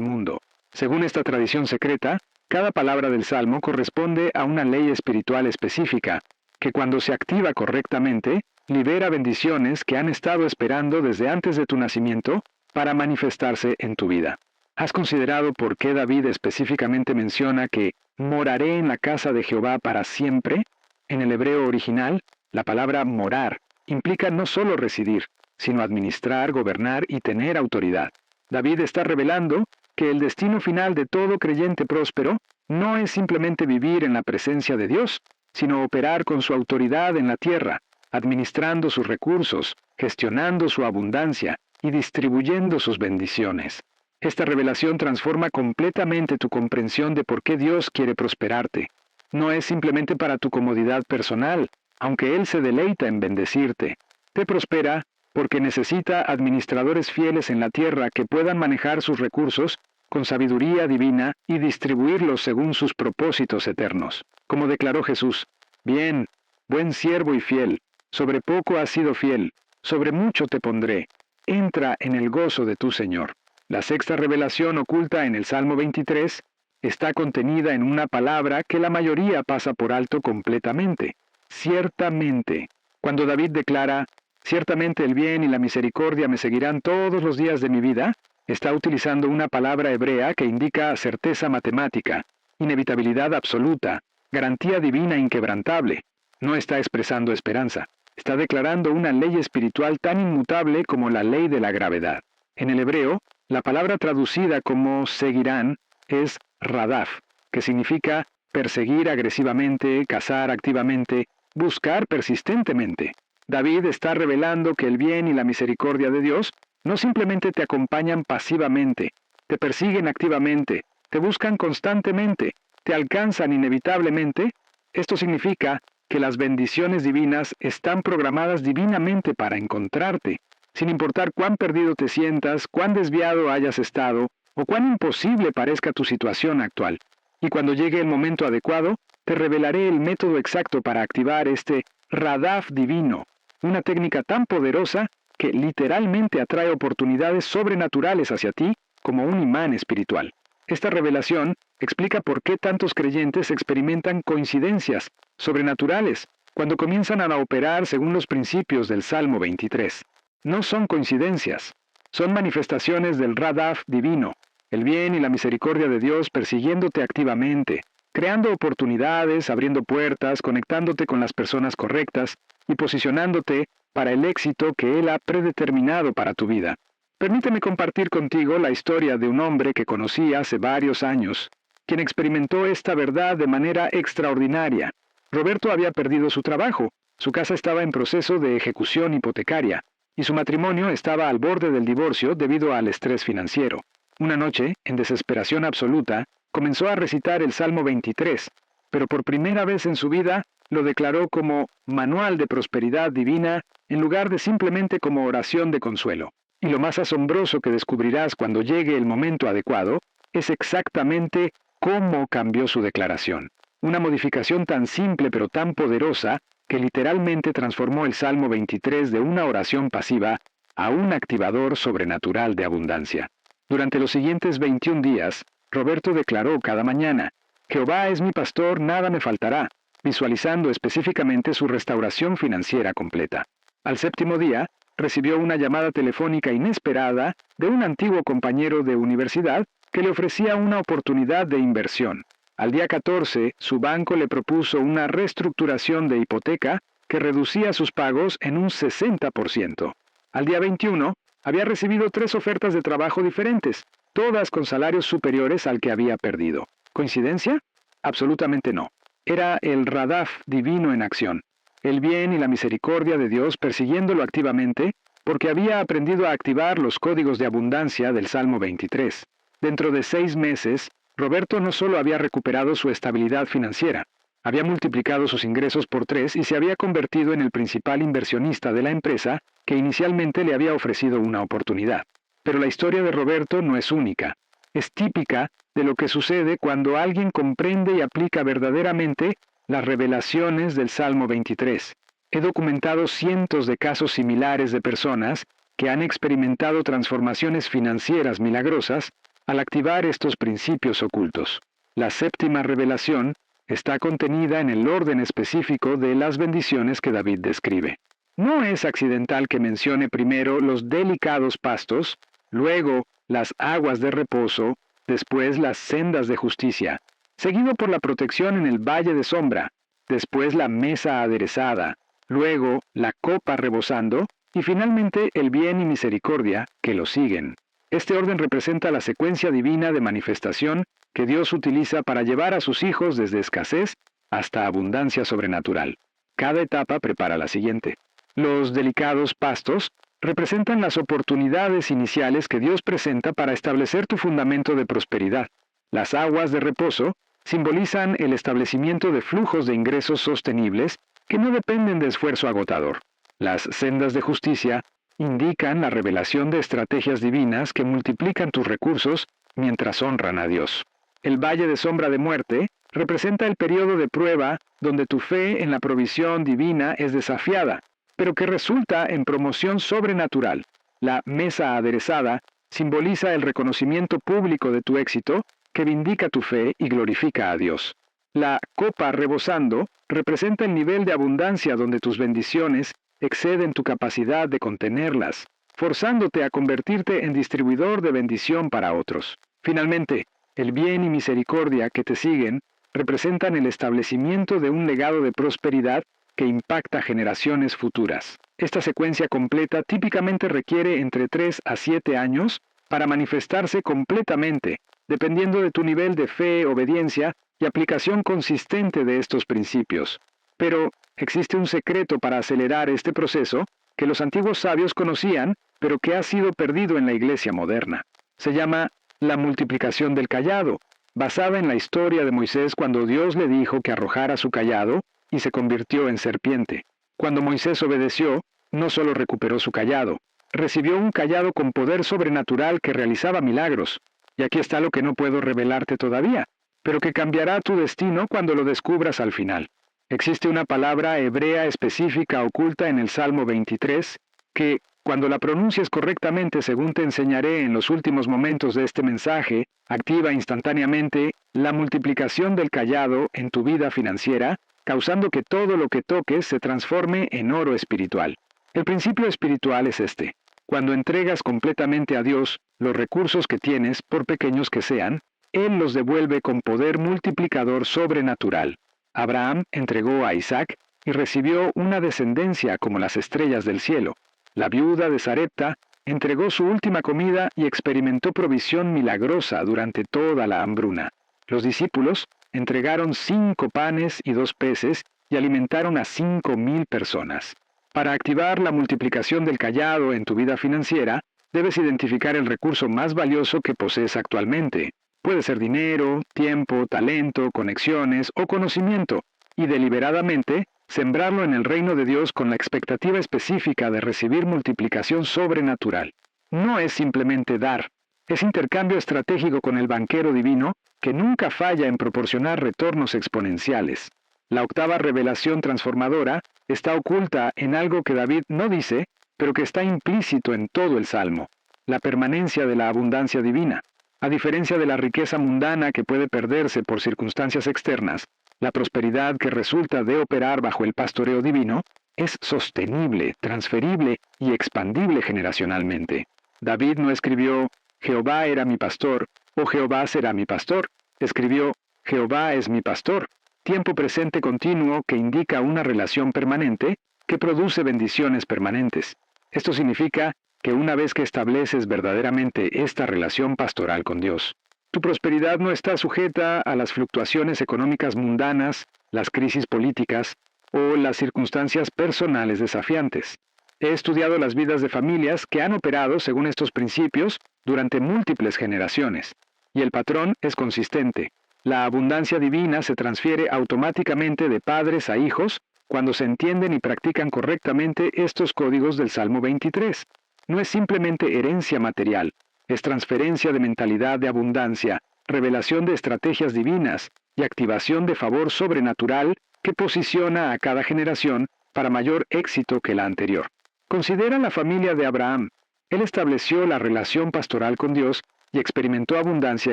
mundo. Según esta tradición secreta, cada palabra del Salmo corresponde a una ley espiritual específica, que cuando se activa correctamente, libera bendiciones que han estado esperando desde antes de tu nacimiento para manifestarse en tu vida. ¿Has considerado por qué David específicamente menciona que moraré en la casa de Jehová para siempre? En el hebreo original, la palabra morar implica no solo residir, sino administrar, gobernar y tener autoridad. David está revelando que el destino final de todo creyente próspero no es simplemente vivir en la presencia de Dios, sino operar con su autoridad en la tierra, administrando sus recursos, gestionando su abundancia y distribuyendo sus bendiciones. Esta revelación transforma completamente tu comprensión de por qué Dios quiere prosperarte. No es simplemente para tu comodidad personal, aunque Él se deleita en bendecirte. Te prospera porque necesita administradores fieles en la tierra que puedan manejar sus recursos con sabiduría divina y distribuirlos según sus propósitos eternos. Como declaró Jesús: «Bien, buen siervo y fiel, sobre poco has sido fiel, sobre mucho te pondré. Entra en el gozo de tu Señor». La sexta revelación oculta en el Salmo 23 está contenida en una palabra que la mayoría pasa por alto completamente: ciertamente. Cuando David declara: «Ciertamente el bien y la misericordia me seguirán todos los días de mi vida», está utilizando una palabra hebrea que indica certeza matemática, inevitabilidad absoluta, garantía divina inquebrantable. No está expresando esperanza. Está declarando una ley espiritual tan inmutable como la ley de la gravedad. En el hebreo, la palabra traducida como seguirán es radaf, que significa perseguir agresivamente, cazar activamente, buscar persistentemente. David está revelando que el bien y la misericordia de Dios no simplemente te acompañan pasivamente, te persiguen activamente, te buscan constantemente, te alcanzan inevitablemente. Esto significa que las bendiciones divinas están programadas divinamente para encontrarte, sin importar cuán perdido te sientas, cuán desviado hayas estado, o cuán imposible parezca tu situación actual. Y cuando llegue el momento adecuado, te revelaré el método exacto para activar este radaf divino, una técnica tan poderosa que literalmente atrae oportunidades sobrenaturales hacia ti como un imán espiritual. Esta revelación explica por qué tantos creyentes experimentan coincidencias sobrenaturales cuando comienzan a operar según los principios del Salmo 23. No son coincidencias, son manifestaciones del radaf divino, el bien y la misericordia de Dios persiguiéndote activamente, creando oportunidades, abriendo puertas, conectándote con las personas correctas y posicionándote para el éxito que Él ha predeterminado para tu vida. Permíteme compartir contigo la historia de un hombre que conocí hace varios años, quien experimentó esta verdad de manera extraordinaria. Roberto había perdido su trabajo, su casa estaba en proceso de ejecución hipotecaria, y su matrimonio estaba al borde del divorcio debido al estrés financiero. Una noche, en desesperación absoluta, comenzó a recitar el Salmo 23, pero por primera vez en su vida lo declaró como manual de prosperidad divina en lugar de simplemente como oración de consuelo. Y lo más asombroso que descubrirás cuando llegue el momento adecuado es exactamente cómo cambió su declaración. Una modificación tan simple pero tan poderosa que literalmente transformó el Salmo 23 de una oración pasiva a un activador sobrenatural de abundancia. Durante los siguientes 21 días, Roberto declaró cada mañana: «Jehová es mi pastor, nada me faltará», visualizando específicamente su restauración financiera completa. Al séptimo día, recibió una llamada telefónica inesperada de un antiguo compañero de universidad que le ofrecía una oportunidad de inversión. Al día 14, su banco le propuso una reestructuración de hipoteca que reducía sus pagos en un 60%. Al día 21, había recibido 3 ofertas de trabajo diferentes, todas con salarios superiores al que había perdido. ¿Coincidencia? Absolutamente no. Era el radaf divino en acción, el bien y la misericordia de Dios persiguiéndolo activamente, porque había aprendido a activar los códigos de abundancia del Salmo 23. Dentro de 6 meses, Roberto no solo había recuperado su estabilidad financiera, había multiplicado sus ingresos por 3 y se había convertido en el principal inversionista de la empresa que inicialmente le había ofrecido una oportunidad. Pero la historia de Roberto no es única. Es típica de lo que sucede cuando alguien comprende y aplica verdaderamente las revelaciones del Salmo 23. He documentado cientos de casos similares de personas que han experimentado transformaciones financieras milagrosas al activar estos principios ocultos. La séptima revelación está contenida en el orden específico de las bendiciones que David describe. No es accidental que mencione primero los delicados pastos, luego las aguas de reposo, después las sendas de justicia, seguido por la protección en el valle de sombra, después la mesa aderezada, luego la copa rebosando, y finalmente el bien y misericordia que lo siguen. Este orden representa la secuencia divina de manifestación que Dios utiliza para llevar a sus hijos desde escasez hasta abundancia sobrenatural. Cada etapa prepara la siguiente. Los delicados pastos representan las oportunidades iniciales que Dios presenta para establecer tu fundamento de prosperidad. Las aguas de reposo simbolizan el establecimiento de flujos de ingresos sostenibles que no dependen de esfuerzo agotador. Las sendas de justicia indican la revelación de estrategias divinas que multiplican tus recursos mientras honran a Dios. El valle de sombra de muerte representa el periodo de prueba donde tu fe en la provisión divina es desafiada, pero que resulta en promoción sobrenatural. La mesa aderezada simboliza el reconocimiento público de tu éxito que vindica tu fe y glorifica a Dios. La copa rebosando representa el nivel de abundancia donde tus bendiciones exceden tu capacidad de contenerlas, forzándote a convertirte en distribuidor de bendición para otros. Finalmente, el bien y misericordia que te siguen representan el establecimiento de un legado de prosperidad que impacta generaciones futuras. Esta secuencia completa típicamente requiere entre 3 a 7 años para manifestarse completamente, dependiendo de tu nivel de fe, obediencia y aplicación consistente de estos principios. Pero existe un secreto para acelerar este proceso que los antiguos sabios conocían, pero que ha sido perdido en la iglesia moderna. Se llama la multiplicación del cayado, basada en la historia de Moisés cuando Dios le dijo que arrojara su cayado y se convirtió en serpiente. Cuando Moisés obedeció, no solo recuperó su cayado, recibió un cayado con poder sobrenatural que realizaba milagros. Y aquí está lo que no puedo revelarte todavía, pero que cambiará tu destino cuando lo descubras al final. Existe una palabra hebrea específica oculta en el Salmo 23 que, cuando la pronuncies correctamente según te enseñaré en los últimos momentos de este mensaje, activa instantáneamente la multiplicación del cayado en tu vida financiera, causando que todo lo que toques se transforme en oro espiritual. El principio espiritual es este. Cuando entregas completamente a Dios los recursos que tienes, por pequeños que sean, Él los devuelve con poder multiplicador sobrenatural. Abraham entregó a Isaac y recibió una descendencia como las estrellas del cielo. La viuda de Sarepta entregó su última comida y experimentó provisión milagrosa durante toda la hambruna. Los discípulos entregaron 5 panes y 2 peces y alimentaron a 5,000 personas. Para activar la multiplicación del cayado en tu vida financiera, debes identificar el recurso más valioso que posees actualmente. Puede ser dinero, tiempo, talento, conexiones o conocimiento, y deliberadamente sembrarlo en el reino de Dios con la expectativa específica de recibir multiplicación sobrenatural. No es simplemente dar, es intercambio estratégico con el banquero divino que nunca falla en proporcionar retornos exponenciales. La octava revelación transformadora está oculta en algo que David no dice, pero que está implícito en todo el Salmo: la permanencia de la abundancia divina. A diferencia de la riqueza mundana que puede perderse por circunstancias externas, la prosperidad que resulta de operar bajo el pastoreo divino es sostenible, transferible y expandible generacionalmente. David no escribió «Jehová era mi pastor» o «Jehová será mi pastor». Escribió «Jehová es mi pastor», tiempo presente continuo que indica una relación permanente que produce bendiciones permanentes. Esto significa que una vez que estableces verdaderamente esta relación pastoral con Dios, tu prosperidad no está sujeta a las fluctuaciones económicas mundanas, las crisis políticas o las circunstancias personales desafiantes. He estudiado las vidas de familias que han operado según estos principios durante múltiples generaciones, y el patrón es consistente. La abundancia divina se transfiere automáticamente de padres a hijos cuando se entienden y practican correctamente estos códigos del Salmo 23. No es simplemente herencia material, es transferencia de mentalidad de abundancia, revelación de estrategias divinas y activación de favor sobrenatural que posiciona a cada generación para mayor éxito que la anterior. Considera la familia de Abraham. Él estableció la relación pastoral con Dios y experimentó abundancia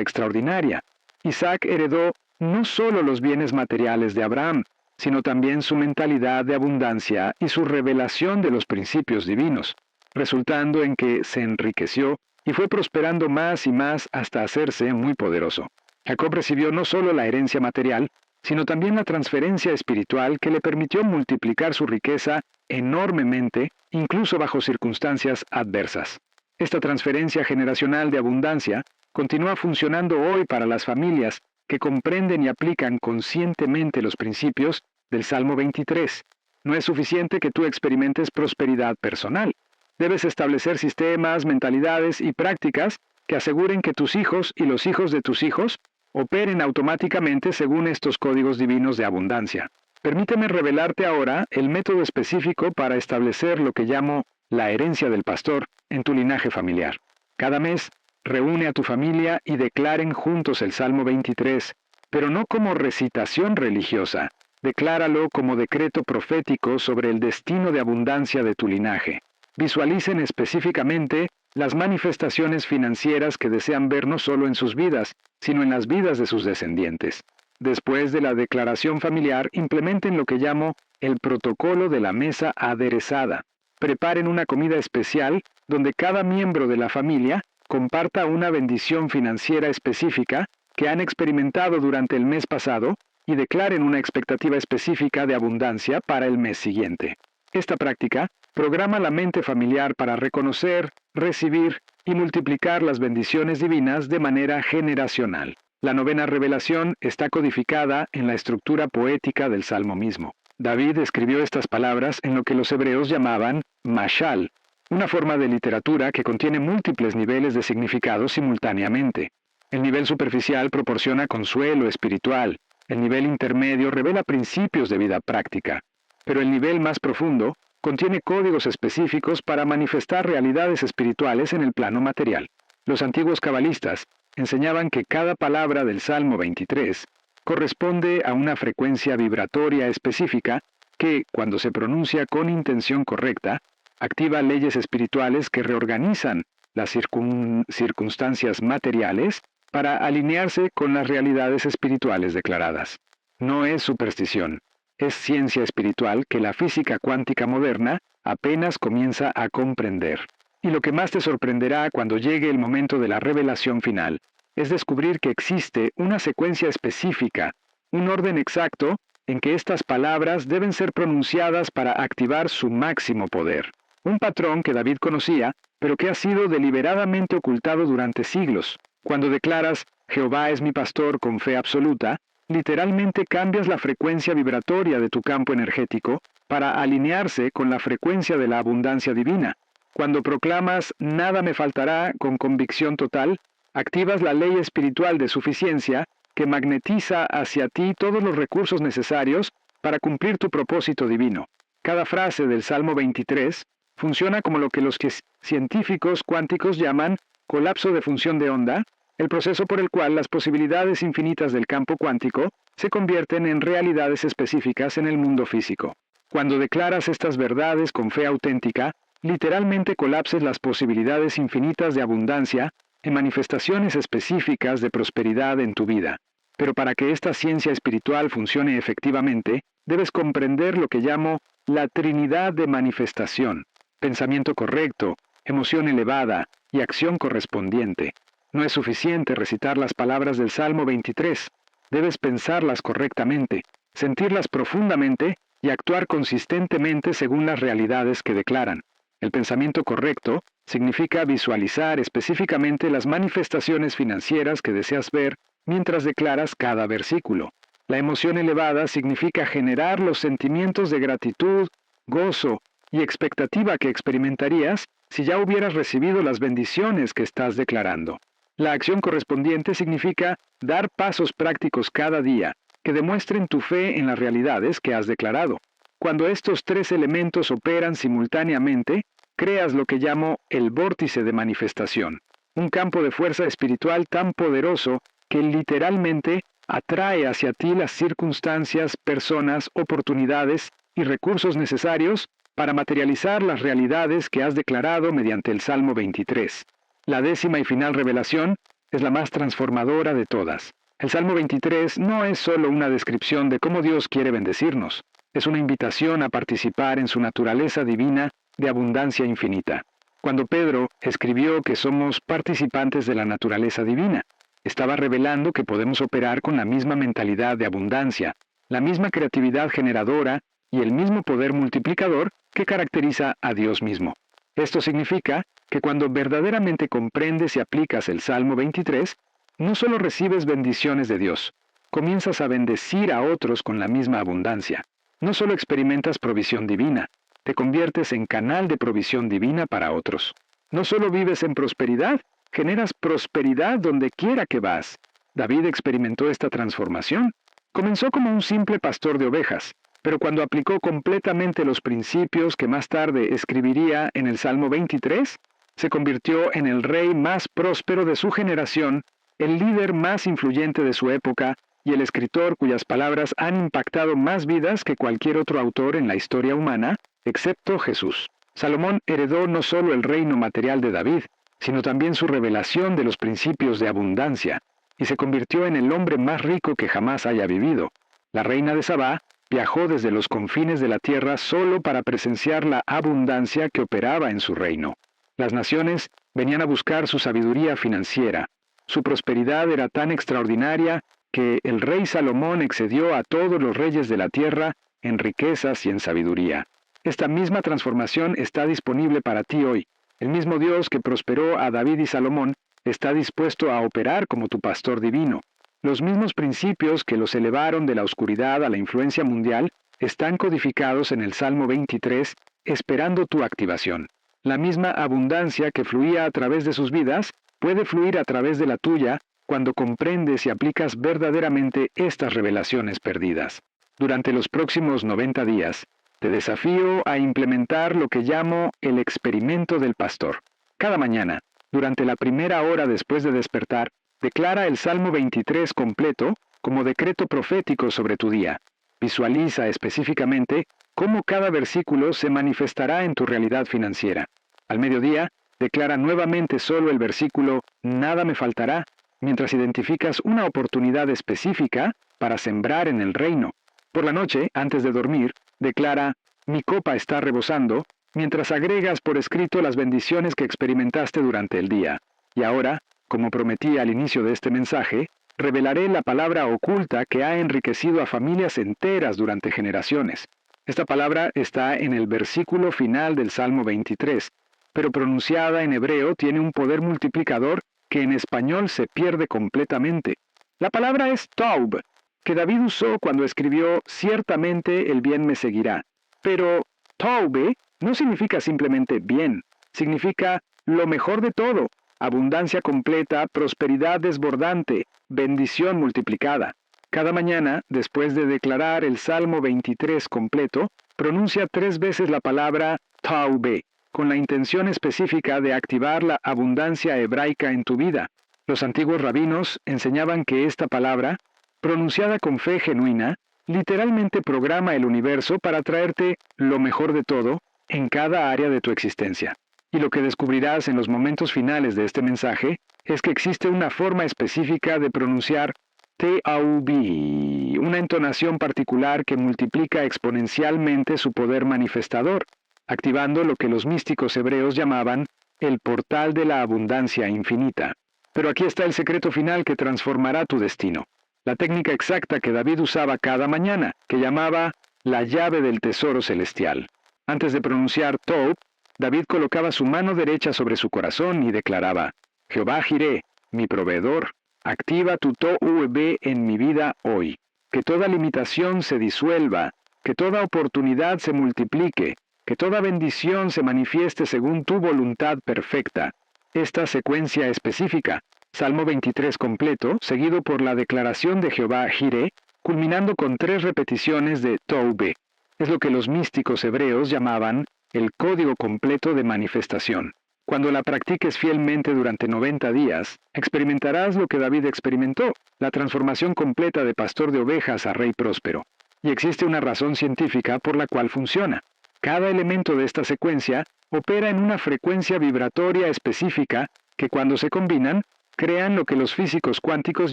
extraordinaria. Isaac heredó no solo los bienes materiales de Abraham, sino también su mentalidad de abundancia y su revelación de los principios divinos, resultando en que se enriqueció y fue prosperando más y más hasta hacerse muy poderoso. Jacob recibió no solo la herencia material, sino también la transferencia espiritual que le permitió multiplicar su riqueza enormemente, incluso bajo circunstancias adversas. Esta transferencia generacional de abundancia continúa funcionando hoy para las familias que comprenden y aplican conscientemente los principios del Salmo 23. No es suficiente que tú experimentes prosperidad personal. Debes establecer sistemas, mentalidades y prácticas que aseguren que tus hijos y los hijos de tus hijos operen automáticamente según estos códigos divinos de abundancia. Permíteme revelarte ahora el método específico para establecer lo que llamo la herencia del pastor en tu linaje familiar. Cada mes, reúne a tu familia y declaren juntos el Salmo 23, pero no como recitación religiosa. Decláralo como decreto profético sobre el destino de abundancia de tu linaje. Visualicen específicamente las manifestaciones financieras que desean ver no solo en sus vidas, sino en las vidas de sus descendientes. Después de la declaración familiar, implementen lo que llamo el protocolo de la mesa aderezada. Preparen una comida especial donde cada miembro de la familia comparta una bendición financiera específica que han experimentado durante el mes pasado y declaren una expectativa específica de abundancia para el mes siguiente. Esta práctica programa la mente familiar para reconocer, recibir y multiplicar las bendiciones divinas de manera generacional. La novena revelación está codificada en la estructura poética del Salmo mismo. David escribió estas palabras en lo que los hebreos llamaban mashal, una forma de literatura que contiene múltiples niveles de significado simultáneamente. El nivel superficial proporciona consuelo espiritual, el nivel intermedio revela principios de vida práctica, pero el nivel más profundo contiene códigos específicos para manifestar realidades espirituales en el plano material. Los antiguos cabalistas enseñaban que cada palabra del Salmo 23 corresponde a una frecuencia vibratoria específica que, cuando se pronuncia con intención correcta, activa leyes espirituales que reorganizan las circunstancias materiales para alinearse con las realidades espirituales declaradas. No es superstición, es ciencia espiritual que la física cuántica moderna apenas comienza a comprender. Y lo que más te sorprenderá cuando llegue el momento de la revelación final es descubrir que existe una secuencia específica, un orden exacto en que estas palabras deben ser pronunciadas para activar su máximo poder. Un patrón que David conocía, pero que ha sido deliberadamente ocultado durante siglos. Cuando declaras, Jehová es mi pastor con fe absoluta, literalmente cambias la frecuencia vibratoria de tu campo energético para alinearse con la frecuencia de la abundancia divina. Cuando proclamas, nada me faltará con convicción total, activas la ley espiritual de suficiencia que magnetiza hacia ti todos los recursos necesarios para cumplir tu propósito divino. Cada frase del Salmo 23 funciona como lo que los científicos cuánticos llaman colapso de función de onda, el proceso por el cual las posibilidades infinitas del campo cuántico se convierten en realidades específicas en el mundo físico. Cuando declaras estas verdades con fe auténtica, literalmente colapses las posibilidades infinitas de abundancia en manifestaciones específicas de prosperidad en tu vida. Pero para que esta ciencia espiritual funcione efectivamente, debes comprender lo que llamo la Trinidad de manifestación: pensamiento correcto, emoción elevada y acción correspondiente. No es suficiente recitar las palabras del Salmo 23. Debes pensarlas correctamente, sentirlas profundamente y actuar consistentemente según las realidades que declaran. El pensamiento correcto significa visualizar específicamente las manifestaciones financieras que deseas ver mientras declaras cada versículo. La emoción elevada significa generar los sentimientos de gratitud, gozo y expectativa que experimentarías si ya hubieras recibido las bendiciones que estás declarando. La acción correspondiente significa dar pasos prácticos cada día que demuestren tu fe en las realidades que has declarado. Cuando estos tres elementos operan simultáneamente, creas lo que llamo el vórtice de manifestación, un campo de fuerza espiritual tan poderoso que literalmente atrae hacia ti las circunstancias, personas, oportunidades y recursos necesarios para materializar las realidades que has declarado mediante el Salmo 23. La décima y final revelación es la más transformadora de todas. El Salmo 23 no es solo una descripción de cómo Dios quiere bendecirnos, es una invitación a participar en su naturaleza divina de abundancia infinita. Cuando Pedro escribió que somos participantes de la naturaleza divina, estaba revelando que podemos operar con la misma mentalidad de abundancia, la misma creatividad generadora y el mismo poder multiplicador que caracteriza a Dios mismo. Esto significa que cuando verdaderamente comprendes y aplicas el Salmo 23, no solo recibes bendiciones de Dios, comienzas a bendecir a otros con la misma abundancia. No solo experimentas provisión divina, te conviertes en canal de provisión divina para otros. No solo vives en prosperidad, generas prosperidad donde quiera que vas. David experimentó esta transformación. Comenzó como un simple pastor de ovejas, pero cuando aplicó completamente los principios que más tarde escribiría en el Salmo 23, se convirtió en el rey más próspero de su generación, el líder más influyente de su época y el escritor cuyas palabras han impactado más vidas que cualquier otro autor en la historia humana, excepto Jesús. Salomón heredó no solo el reino material de David, sino también su revelación de los principios de abundancia, y se convirtió en el hombre más rico que jamás haya vivido. La reina de Sabá viajó desde los confines de la tierra solo para presenciar la abundancia que operaba en su reino. Las naciones venían a buscar su sabiduría financiera. Su prosperidad era tan extraordinaria que el rey Salomón excedió a todos los reyes de la tierra en riquezas y en sabiduría. Esta misma transformación está disponible para ti hoy. El mismo Dios que prosperó a David y Salomón está dispuesto a operar como tu pastor divino. Los mismos principios que los elevaron de la oscuridad a la influencia mundial están codificados en el Salmo 23, esperando tu activación. La misma abundancia que fluía a través de sus vidas puede fluir a través de la tuya cuando comprendes y aplicas verdaderamente estas revelaciones perdidas. Durante los próximos 90 días, te desafío a implementar lo que llamo el experimento del pastor. Cada mañana, durante la primera hora después de despertar, declara el Salmo 23 completo como decreto profético sobre tu día. Visualiza específicamente cómo cada versículo se manifestará en tu realidad financiera. Al mediodía, declara nuevamente solo el versículo «Nada me faltará», mientras identificas una oportunidad específica para sembrar en el reino. Por la noche, antes de dormir, declara «Mi copa está rebosando», mientras agregas por escrito las bendiciones que experimentaste durante el día. Y ahora, como prometí al inicio de este mensaje, revelaré la palabra oculta que ha enriquecido a familias enteras durante generaciones. Esta palabra está en el versículo final del Salmo 23, pero pronunciada en hebreo tiene un poder multiplicador que en español se pierde completamente. La palabra es Taub, que David usó cuando escribió «Ciertamente el bien me seguirá». Pero Taube no significa simplemente bien, significa lo mejor de todo, abundancia completa, prosperidad desbordante, bendición multiplicada. Cada mañana, después de declarar el Salmo 23 completo, pronuncia 3 veces la palabra Taube, con la intención específica de activar la abundancia hebraica en tu vida. Los antiguos rabinos enseñaban que esta palabra, pronunciada con fe genuina, literalmente programa el universo para traerte lo mejor de todo en cada área de tu existencia. Y lo que descubrirás en los momentos finales de este mensaje es que existe una forma específica de pronunciar T-A-U-B, una entonación particular que multiplica exponencialmente su poder manifestador, activando lo que los místicos hebreos llamaban el portal de la abundancia infinita. Pero aquí está el secreto final que transformará tu destino. La técnica exacta que David usaba cada mañana, que llamaba la llave del tesoro celestial. Antes de pronunciar Tob, David colocaba su mano derecha sobre su corazón y declaraba, Jehová Jireh, mi proveedor, activa tu Tob en mi vida hoy. Que toda limitación se disuelva, que toda oportunidad se multiplique, que toda bendición se manifieste según tu voluntad perfecta. Esta secuencia específica, Salmo 23 completo, seguido por la declaración de Jehová Jireh, culminando con 3 repeticiones de Toube. Es lo que los místicos hebreos llamaban el código completo de manifestación. Cuando la practiques fielmente durante 90 días, experimentarás lo que David experimentó, la transformación completa de pastor de ovejas a rey próspero. Y existe una razón científica por la cual funciona. Cada elemento de esta secuencia opera en una frecuencia vibratoria específica que cuando se combinan, crean lo que los físicos cuánticos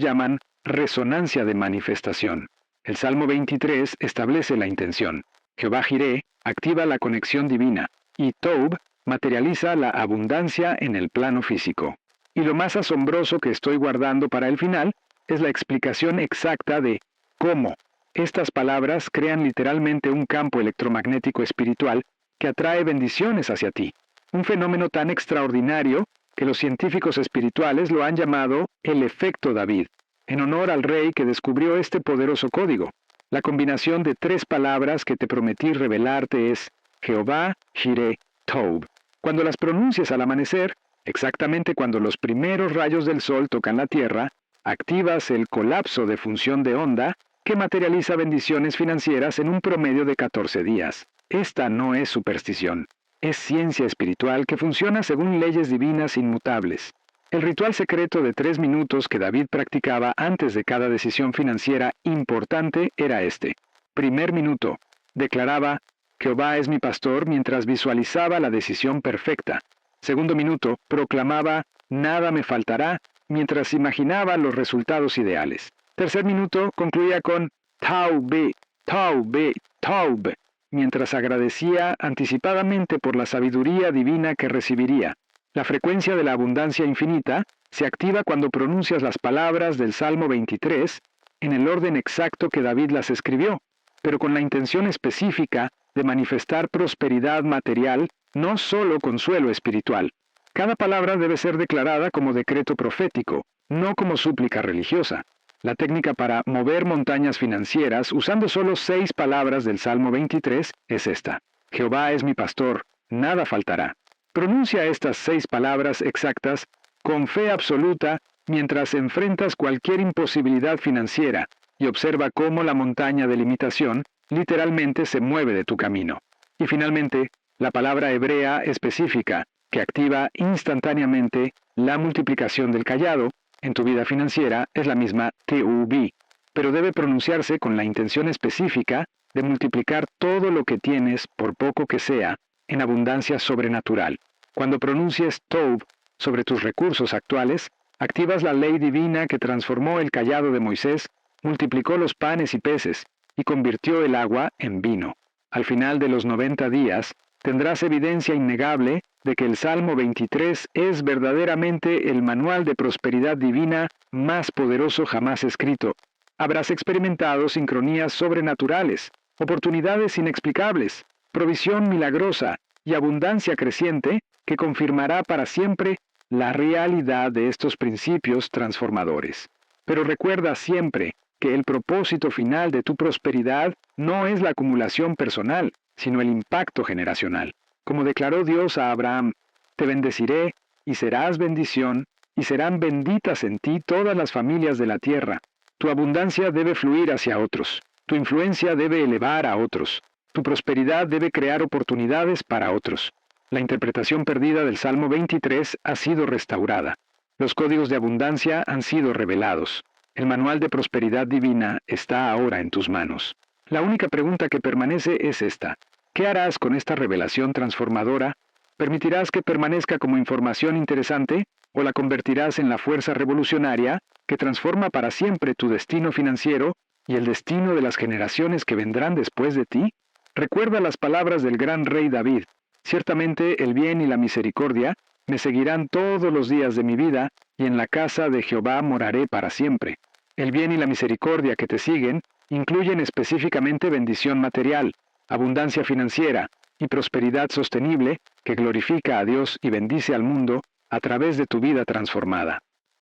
llaman resonancia de manifestación. El Salmo 23 establece la intención. Jehová Jireh activa la conexión divina, y Tob materializa la abundancia en el plano físico. Y lo más asombroso que estoy guardando para el final es la explicación exacta de cómo estas palabras crean literalmente un campo electromagnético espiritual que atrae bendiciones hacia ti. Un fenómeno tan extraordinario que los científicos espirituales lo han llamado el efecto David, en honor al rey que descubrió este poderoso código. La combinación de 3 palabras que te prometí revelarte es Jehová Jireh Tob. Cuando las pronuncias al amanecer, exactamente cuando los primeros rayos del sol tocan la tierra, activas el colapso de función de onda que materializa bendiciones financieras en un promedio de 14 días. Esta no es superstición. Es ciencia espiritual que funciona según leyes divinas inmutables. El ritual secreto de 3 minutos que David practicaba antes de cada decisión financiera importante era este. Primer minuto. Declaraba, Jehová es mi pastor mientras visualizaba la decisión perfecta. Segundo minuto. Proclamaba, nada me faltará mientras imaginaba los resultados ideales. Tercer minuto. Concluía con, Taube, Taube, Taube, mientras agradecía anticipadamente por la sabiduría divina que recibiría. La frecuencia de la abundancia infinita se activa cuando pronuncias las palabras del Salmo 23 en el orden exacto que David las escribió, pero con la intención específica de manifestar prosperidad material, no solo consuelo espiritual. Cada palabra debe ser declarada como decreto profético, no como súplica religiosa. La técnica para mover montañas financieras usando solo 6 palabras del Salmo 23 es esta. Jehová es mi pastor, nada faltará. Pronuncia estas 6 palabras exactas con fe absoluta mientras enfrentas cualquier imposibilidad financiera y observa cómo la montaña de limitación literalmente se mueve de tu camino. Y finalmente, la palabra hebrea específica que activa instantáneamente la multiplicación del cayado en tu vida financiera es la misma TUB, pero debe pronunciarse con la intención específica de multiplicar todo lo que tienes, por poco que sea, en abundancia sobrenatural. Cuando pronuncies Tob sobre tus recursos actuales, activas la ley divina que transformó el cayado de Moisés, multiplicó los panes y peces, y convirtió el agua en vino. Al final de los 90 días, tendrás evidencia innegable de que el Salmo 23 es verdaderamente el manual de prosperidad divina más poderoso jamás escrito. Habrás experimentado sincronías sobrenaturales, oportunidades inexplicables, provisión milagrosa y abundancia creciente que confirmará para siempre la realidad de estos principios transformadores. Pero recuerda siempre que el propósito final de tu prosperidad no es la acumulación personal, sino el impacto generacional. Como declaró Dios a Abraham, te bendeciré y serás bendición, y serán benditas en ti todas las familias de la tierra. Tu abundancia debe fluir hacia otros, tu influencia debe elevar a otros, tu prosperidad debe crear oportunidades para otros. La interpretación perdida del Salmo 23 ha sido restaurada. Los códigos de abundancia han sido revelados. El manual de prosperidad divina está ahora en tus manos. La única pregunta que permanece es esta. ¿Qué harás con esta revelación transformadora? ¿Permitirás que permanezca como información interesante o la convertirás en la fuerza revolucionaria que transforma para siempre tu destino financiero y el destino de las generaciones que vendrán después de ti? Recuerda las palabras del gran rey David. Ciertamente el bien y la misericordia me seguirán todos los días de mi vida, y en la casa de Jehová moraré para siempre. El bien y la misericordia que te siguen incluyen específicamente bendición material, abundancia financiera y prosperidad sostenible que glorifica a Dios y bendice al mundo a través de tu vida transformada.